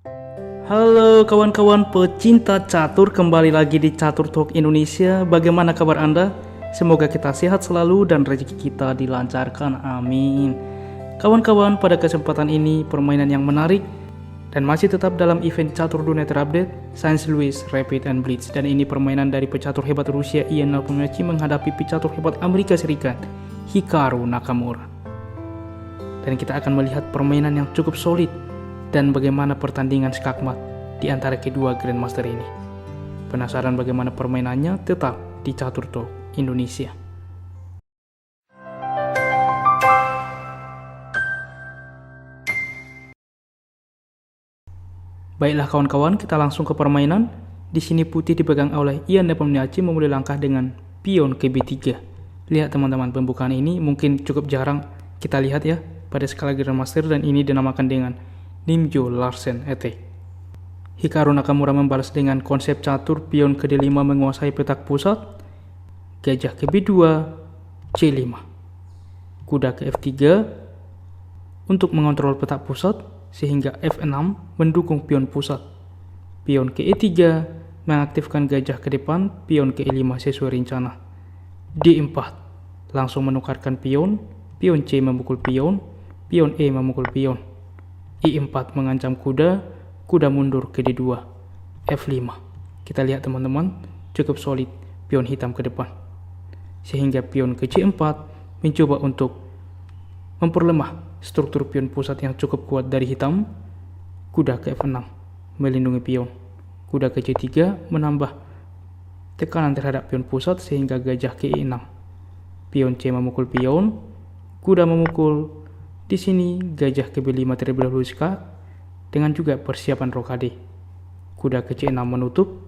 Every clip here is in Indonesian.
Halo kawan-kawan pecinta catur, kembali lagi di Catur Talk Indonesia. Bagaimana kabar Anda? Semoga kita sehat selalu dan rezeki kita dilancarkan, amin. Kawan-kawan, pada kesempatan ini permainan yang menarik dan masih tetap dalam event catur dunia terupdate, Saint Louis Rapid and Blitz. Dan ini permainan dari pecatur hebat Rusia Ian Nepomniachtchi menghadapi pecatur hebat Amerika Serikat Hikaru Nakamura. Dan kita akan melihat permainan yang cukup solid dan bagaimana pertandingan skakmat di antara kedua Grandmaster ini. Penasaran bagaimana permainannya? Tetap di Catur Talk Indonesia. Baiklah kawan-kawan, kita langsung ke permainan. Di sini putih dipegang oleh Ian Nepomniachtchi memulai langkah dengan pion ke B3. Lihat teman-teman, pembukaan ini mungkin cukup jarang kita lihat ya pada skala Grandmaster, dan ini dinamakan dengan Nimjo Larsen attack. Hikaru Nakamura membalas dengan konsep catur pion ke D5 menguasai petak pusat, gajah ke B2, C5, kuda ke F3 untuk mengontrol petak pusat, sehingga F6 mendukung pion pusat. Pion ke E3 mengaktifkan gajah ke depan, pion ke E5 sesuai rencana. D4 langsung menukarkan pion, pion C memukul pion, pion E memukul pion. I4 mengancam kuda, kuda mundur ke D2. F5. Kita lihat teman-teman, cukup solid pion hitam ke depan. Sehingga pion ke C4 mencoba untuk memperlemah struktur pion pusat yang cukup kuat dari hitam. Kuda ke F6 melindungi pion. Kuda ke C3 menambah tekanan terhadap pion pusat sehingga gajah ke E6. Pion C memukul pion, kuda memukul. Di sini gajah ke B5 terlebih dahulu skak dengan juga persiapan rokade. Kuda ke C6 menutup,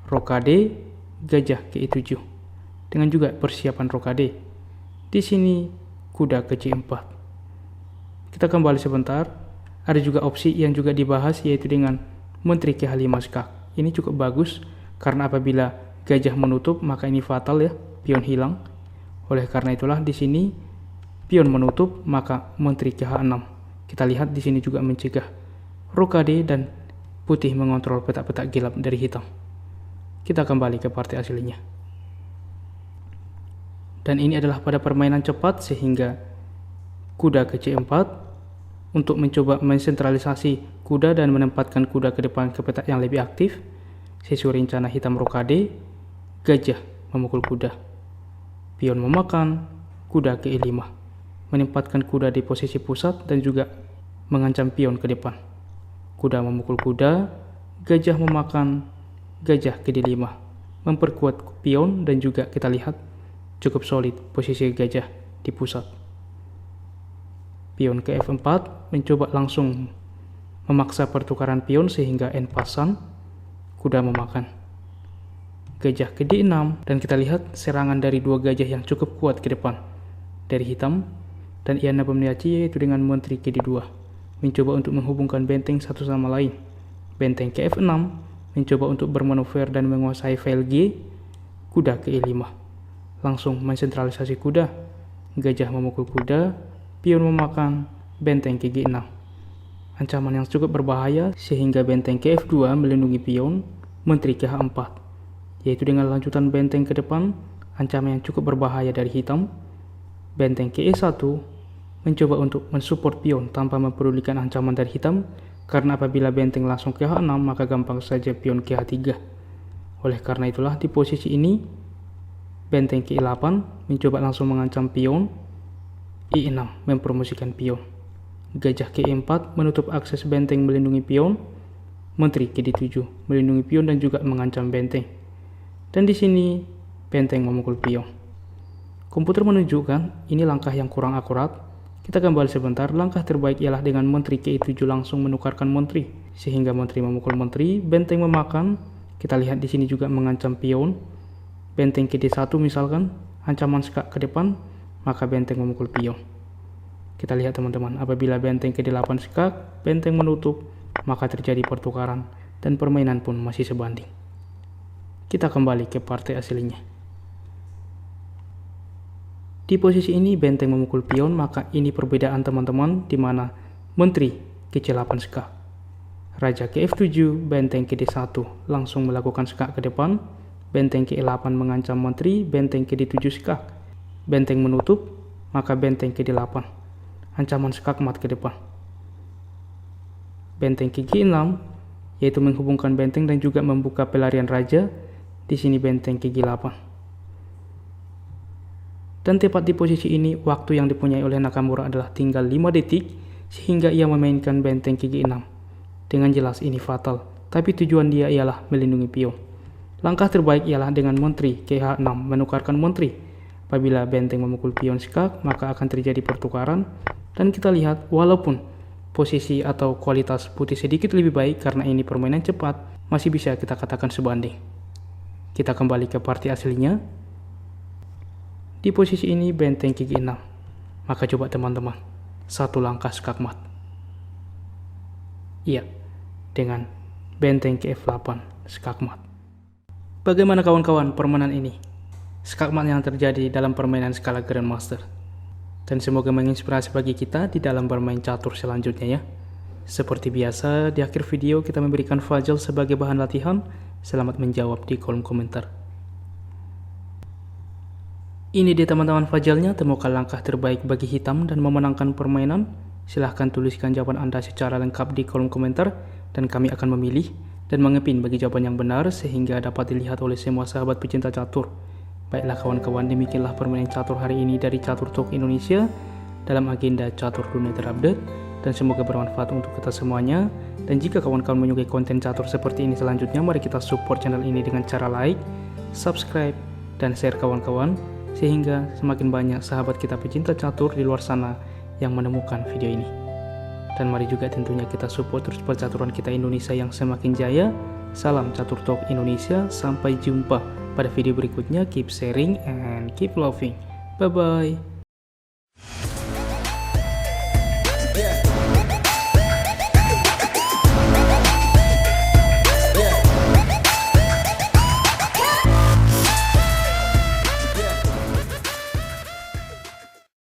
rokade, gajah ke E7 dengan juga persiapan rokade. Di sini kuda ke C4. Kita kembali sebentar. Ada juga opsi yang juga dibahas, yaitu dengan menteri ke H5 skak. Ini cukup bagus karena apabila gajah menutup maka ini fatal ya, pion hilang. Oleh karena itulah di sini pion menutup, maka menteri ke H6. Kita lihat di sini juga mencegah rokade dan putih mengontrol petak-petak gelap dari hitam. Kita kembali ke partai aslinya. Dan ini adalah pada permainan cepat, sehingga kuda ke C4 untuk mencoba mensentralisasi kuda dan menempatkan kuda ke depan ke petak yang lebih aktif. Sesuai rencana hitam rokade, gajah memukul kuda. Pion memakan, kuda ke E5. Menempatkan kuda di posisi pusat dan juga mengancam pion ke depan. Kuda memukul kuda, gajah memakan, gajah ke D5, memperkuat pion dan juga kita lihat cukup solid posisi gajah di pusat. Pion ke F4 mencoba langsung memaksa pertukaran pion sehingga N pasan, kuda memakan. Gajah ke D6 dan kita lihat serangan dari dua gajah yang cukup kuat ke depan dari hitam dan Ian Nepomniachtchi, yaitu dengan menteri ke D2 mencoba untuk menghubungkan benteng satu sama lain. Benteng ke F6 mencoba untuk bermanuver dan menguasai file G. Kuda ke E5 langsung mensentralisasi kuda, gajah memukul kuda, pion memakan, benteng ke G6. Ancaman yang cukup berbahaya sehingga benteng ke F2 melindungi pion, menteri ke H4, yaitu dengan lanjutan benteng ke depan, ancaman yang cukup berbahaya dari hitam. Benteng ke E1 mencoba untuk mensupport pion tanpa mempedulikan ancaman dari hitam, karena apabila benteng langsung ke H6 maka gampang saja pion ke H3. Oleh karena itulah di posisi ini benteng ke E8 mencoba langsung mengancam pion, E6 mempromosikan pion, gajah ke E4 menutup akses benteng melindungi pion, menteri ke D7 melindungi pion dan juga mengancam benteng. Dan di sini benteng memukul pion. Komputer menunjukkan ini langkah yang kurang akurat. Kita kembali sebentar. Langkah terbaik ialah dengan menteri ke E7 langsung menukarkan menteri, sehingga menteri memukul menteri, benteng memakan. Kita lihat di sini juga mengancam pion. Benteng ke D1 misalkan, ancaman skak ke depan, maka benteng memukul pion. Kita lihat teman-teman, apabila benteng ke D8 skak, benteng menutup, maka terjadi pertukaran dan permainan pun masih sebanding. Kita kembali ke partai aslinya. Di posisi ini benteng memukul pion, maka ini perbedaan teman-teman, di mana menteri ke C8 skak. Raja ke F7, benteng ke D1 langsung melakukan skak ke depan, benteng ke E8 mengancam menteri, benteng ke D7 skak, benteng menutup, maka benteng ke D8, ancaman skak mat ke depan. Benteng ke G6, yaitu menghubungkan benteng dan juga membuka pelarian raja, di sini benteng ke G8. Dan tepat di posisi ini, waktu yang dipunyai oleh Nakamura adalah tinggal 5 detik, sehingga ia memainkan benteng ke G6. Dengan jelas ini fatal, tapi tujuan dia ialah melindungi pion. Langkah terbaik ialah dengan menteri ke H6 menukarkan menteri. Apabila benteng memukul pion skak, maka akan terjadi pertukaran. Dan kita lihat, walaupun posisi atau kualitas putih sedikit lebih baik karena ini permainan cepat, masih bisa kita katakan sebanding. Kita kembali ke parti aslinya. Di posisi ini benteng ke G6. Maka coba teman-teman, satu langkah skak mat. Iya, dengan benteng ke F8 skak mat. Bagaimana kawan-kawan permainan ini? Skak mat yang terjadi dalam permainan skala Grandmaster. Dan semoga menginspirasi bagi kita di dalam bermain catur selanjutnya ya. Seperti biasa, di akhir video kita memberikan puzzle sebagai bahan latihan. Selamat menjawab di kolom komentar. Ini dia teman-teman puzzle-nya, temukan langkah terbaik bagi hitam dan memenangkan permainan. Silahkan tuliskan jawaban Anda secara lengkap di kolom komentar dan kami akan memilih dan mengepin bagi jawaban yang benar sehingga dapat dilihat oleh semua sahabat pecinta catur. Baiklah kawan-kawan, demikianlah permainan catur hari ini dari Catur Talk Indonesia dalam agenda Catur Dunia Terupdate dan semoga bermanfaat untuk kita semuanya. Dan jika kawan-kawan menyukai konten catur seperti ini selanjutnya, mari kita support channel ini dengan cara like, subscribe, dan share kawan-kawan sehingga semakin banyak sahabat kita pecinta catur di luar sana yang menemukan video ini. Dan mari juga tentunya kita support terus percaturan kita Indonesia yang semakin jaya. Salam Catur Talk Indonesia, sampai jumpa pada video berikutnya. Keep sharing and keep loving. Bye bye.